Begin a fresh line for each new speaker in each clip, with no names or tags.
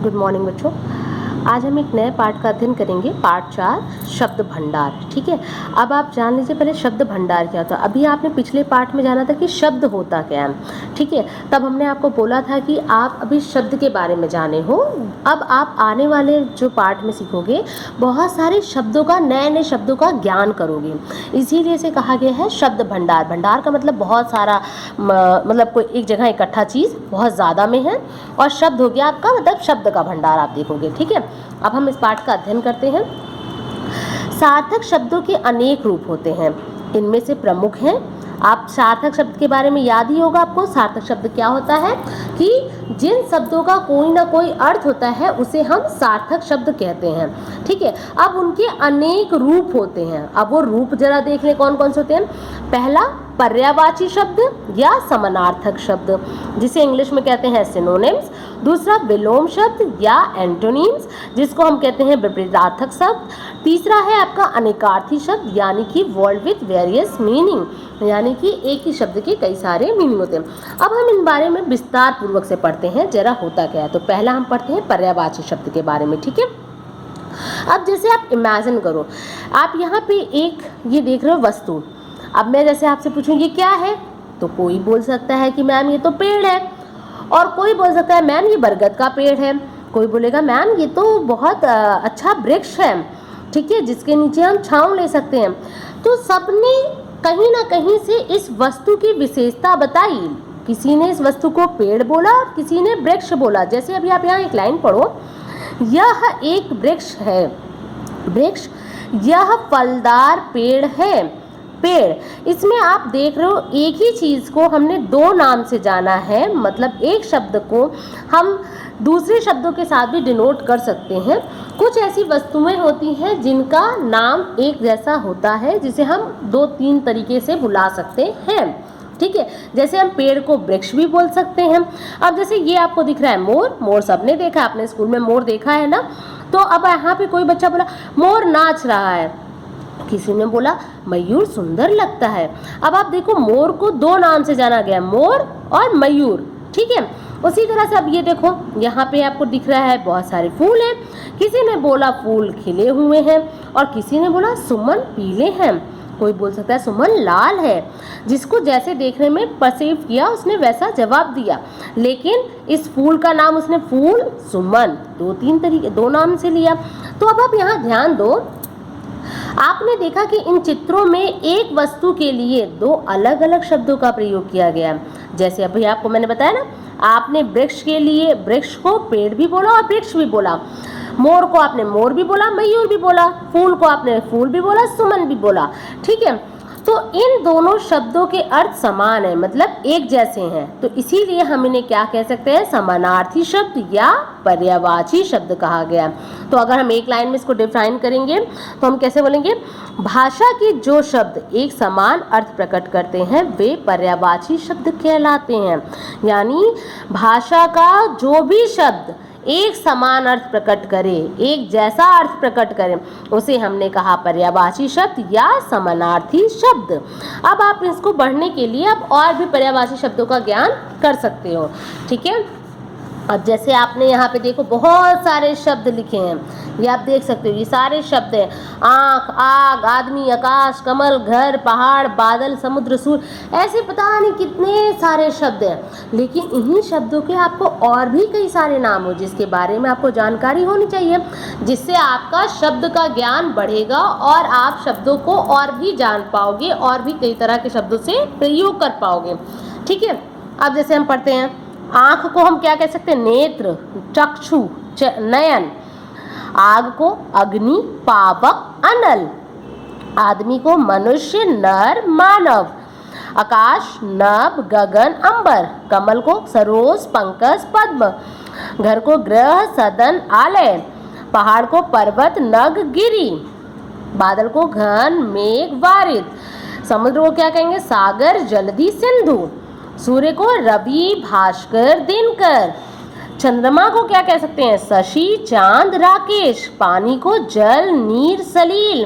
Good morning बच्चों। आज हम एक नए पाठ का अध्ययन करेंगे, पाठ 4 शब्द भंडार। ठीक है, अब आप जान लीजिए पहले शब्द भंडार क्या होता है। अभी आपने पिछले पाठ में जाना था कि शब्द होता क्या है। ठीक है, तब हमने आपको बोला था कि आप अभी शब्द के बारे में जाने हो। अब आप आने वाले जो पाठ में सीखोगे बहुत सारे शब्दों का, नए नए शब्दों का ज्ञान करोगे। इसीलिए इसे कहा गया है शब्द भंडार। भंडार का मतलब बहुत सारा, मतलब कोई एक जगह इकट्ठा चीज़ बहुत ज़्यादा में है, और शब्द हो गया आपका मतलब शब्द का भंडार आप देखोगे। ठीक है, अब हम इस पाठ का अध्ययन करते हैं। सार्थक शब्दों के अनेक रूप होते हैं, इनमें से प्रमुख हैं। आप सार्थक शब्द के बारे में याद ही होगा आपको। सार्थक शब्द क्या होता है कि जिन शब्दों का कोई ना कोई अर्थ होता है उसे हम सार्थक शब्द कहते हैं। ठीक है, अब उनके अनेक रूप होते हैं। अब वो रूप जरा देख लें कौन कौन से होते हैं। पहला पर्यायवाची शब्द या समानार्थक शब्द, जिसे इंग्लिश में कहते हैं सिनोनिम्स। दूसरा विलोम शब्द या एंटोनिम्स, जिसको हम कहते हैं विपरीतार्थक शब्द। तीसरा है आपका अनेकार्थी शब्द, यानी कि वर्ड विथ वेरियस मीनिंग, यानी कि एक ही शब्द के कई सारे मीनिंग होते हैं। अब हम इन बारे में विस्तार पूर्वक से पढ़ते हैं, जरा होता क्या है। तो पहला हम पढ़ते हैं पर्यायवाची शब्द के बारे में। ठीक है, अब जैसे आप इमेजिन करो, आप यहाँ पे एक ये देख रहे हो वस्तु। अब मैं जैसे आपसे पूछूं ये क्या है, तो कोई बोल सकता है कि मैम ये तो पेड़ है, और कोई बोल सकता है मैम ये बरगद का पेड़ है, कोई बोलेगा मैम ये तो बहुत अच्छा वृक्ष है, ठीक है, जिसके नीचे हम छांव ले सकते हैं। तो सबने कहीं ना कहीं से इस वस्तु की विशेषता बताई। किसी ने इस वस्तु को पेड़ बोला और किसी ने वृक्ष बोला। जैसे अभी आप यहाँ एक लाइन पढ़ो, यह एक वृक्ष है, वृक्ष, यह फलदार पेड़ है, पेड़। इसमें आप देख रहे हो एक ही चीज़ को हमने दो नाम से जाना है, मतलब एक शब्द को हम दूसरे शब्दों के साथ भी डिनोट कर सकते हैं। कुछ ऐसी वस्तुएं होती हैं जिनका नाम एक जैसा होता है, जिसे हम दो तीन तरीके से बुला सकते हैं। ठीक है, जैसे हम पेड़ को वृक्ष भी बोल सकते हैं। अब जैसे ये आपको दिख रहा है मोर, मोर सबने देखा है, आपने स्कूल में मोर देखा है ना। तो अब यहाँ पे कोई बच्चा बोला मोर नाच रहा है, किसी ने बोला मयूर सुंदर लगता है। अब आप देखो मोर को दो नाम से जाना गया, मोर और मयूर। ठीक है, उसी तरह से अब ये देखो यहाँ पे आपको दिख रहा है बहुत सारे फूल हैं। किसी ने बोला फूल खिले हुए हैं, और किसी ने बोला सुमन पीले हैं। कोई बोल सकता है सुमन लाल है। जिसको जैसे देखने में परसीव किया उसने वैसा जवाब दिया, लेकिन इस फूल का नाम उसने फूल सुमन दो तीन तरीके दो नाम से लिया। तो अब आप यहाँ ध्यान दो, आपने देखा कि इन चित्रों में एक वस्तु के लिए दो अलग अलग शब्दों का प्रयोग किया गया। जैसे अभी आपको मैंने बताया ना, आपने वृक्ष के लिए वृक्ष को पेड़ भी बोला और वृक्ष भी बोला, मोर को आपने मोर भी बोला, मयूर भी बोला, फूल को आपने फूल भी बोला, सुमन भी बोला। ठीक है, तो इन दोनों शब्दों के अर्थ समान है, मतलब एक जैसे हैं। तो इसीलिए हम इन्हें क्या कह सकते हैं, समानार्थी शब्द या पर्यायवाची शब्द कहा गया। तो अगर हम एक लाइन में इसको डिफाइन करेंगे तो हम कैसे बोलेंगे, भाषा के जो शब्द एक समान अर्थ प्रकट करते हैं वे पर्यायवाची शब्द कहलाते हैं। यानी भाषा का जो भी शब्द एक समान अर्थ प्रकट करे, एक जैसा अर्थ प्रकट करे, उसे हमने कहा पर्यायवाची शब्द या समानार्थी शब्द। अब आप इसको बढ़ने के लिए अब और भी पर्यायवाची शब्दों का ज्ञान कर सकते हो। ठीक है, अब जैसे आपने यहाँ पे देखो बहुत सारे शब्द लिखे हैं, ये आप देख सकते हो, ये सारे शब्द हैं। आँख, आग, आदमी, आकाश, कमल, घर, पहाड़, बादल, समुद्र, सूर्य, ऐसे पता नहीं कितने सारे शब्द हैं। लेकिन इन्हीं शब्दों के आपको और भी कई सारे नाम हो जिसके बारे में आपको जानकारी होनी चाहिए, जिससे आपका शब्द का ज्ञान बढ़ेगा और आप शब्दों को और भी जान पाओगे और भी कई तरह के शब्दों से प्रयोग कर पाओगे। ठीक है, अब जैसे हम पढ़ते हैं, आँख को हम क्या कह सकते हैं, नेत्र, चक्षु, नयन। आग को अग्नि, पावक, अनल। आदमी को मनुष्य, नर, मानव। आकाश, नभ, गगन, अंबर। कमल को सरोज, पंकज, पद्म। घर को गृह, सदन, आलय। पहाड़ को पर्वत, नग, गिरी। बादल को घन, मेघ, वारिद। समुद्र को क्या कहेंगे, सागर, जलधि, सिंधु। सूर्य को रवि, भास्कर, दिनकर। चंद्रमा को क्या कह सकते हैं, शशि, चांद, राकेश। पानी को जल, नीर, सलील।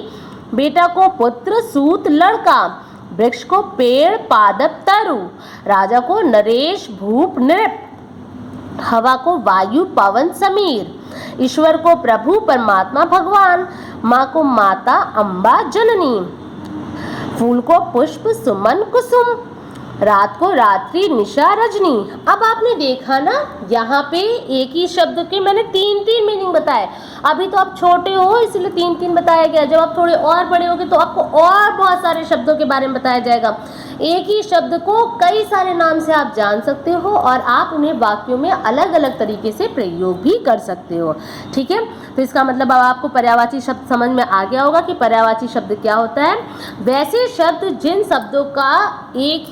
बेटा को पुत्र, सूत, लड़का। वृक्ष को पेड़, पादप, तरु। राजा को नरेश, भूप, नृप। हवा को वायु पवन समीर, ईश्वर को प्रभु परमात्मा भगवान, माँ को माता अम्बा जननी, फूल को पुष्प सुमन कुसुम, रात को रात्रि निशा रजनी। अब आपने देखा ना, यहाँ पे एक ही शब्द के मैंने तीन तीन मीनिंग बताए। अभी तो आप छोटे हो इसलिए तीन तीन बताया गया, जब आप थोड़े और बड़े होगे तो आपको और बहुत सारे शब्दों के बारे में बताया जाएगा। एक ही शब्द को कई सारे नाम से आप जान सकते हो और आप उन्हें वाक्यों में अलग अलग तरीके से प्रयोग भी कर सकते हो। ठीक है, तो इसका मतलब अब आपको पर्यायवाची शब्द समझ में आ गया होगा कि पर्यायवाची शब्द क्या होता है। वैसे शब्द जिन शब्दों का एक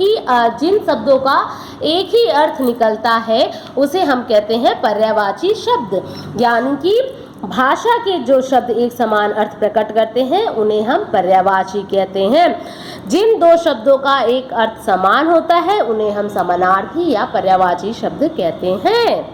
ही अर्थ निकलता है उसे हम कहते हैं पर्यायवाची शब्द। यानी कि भाषा के जो शब्द एक समान अर्थ प्रकट करते हैं उन्हें हम पर्यायवाची कहते हैं। जिन दो शब्दों का एक अर्थ समान होता है उन्हें हम समानार्थी या पर्यायवाची शब्द कहते हैं।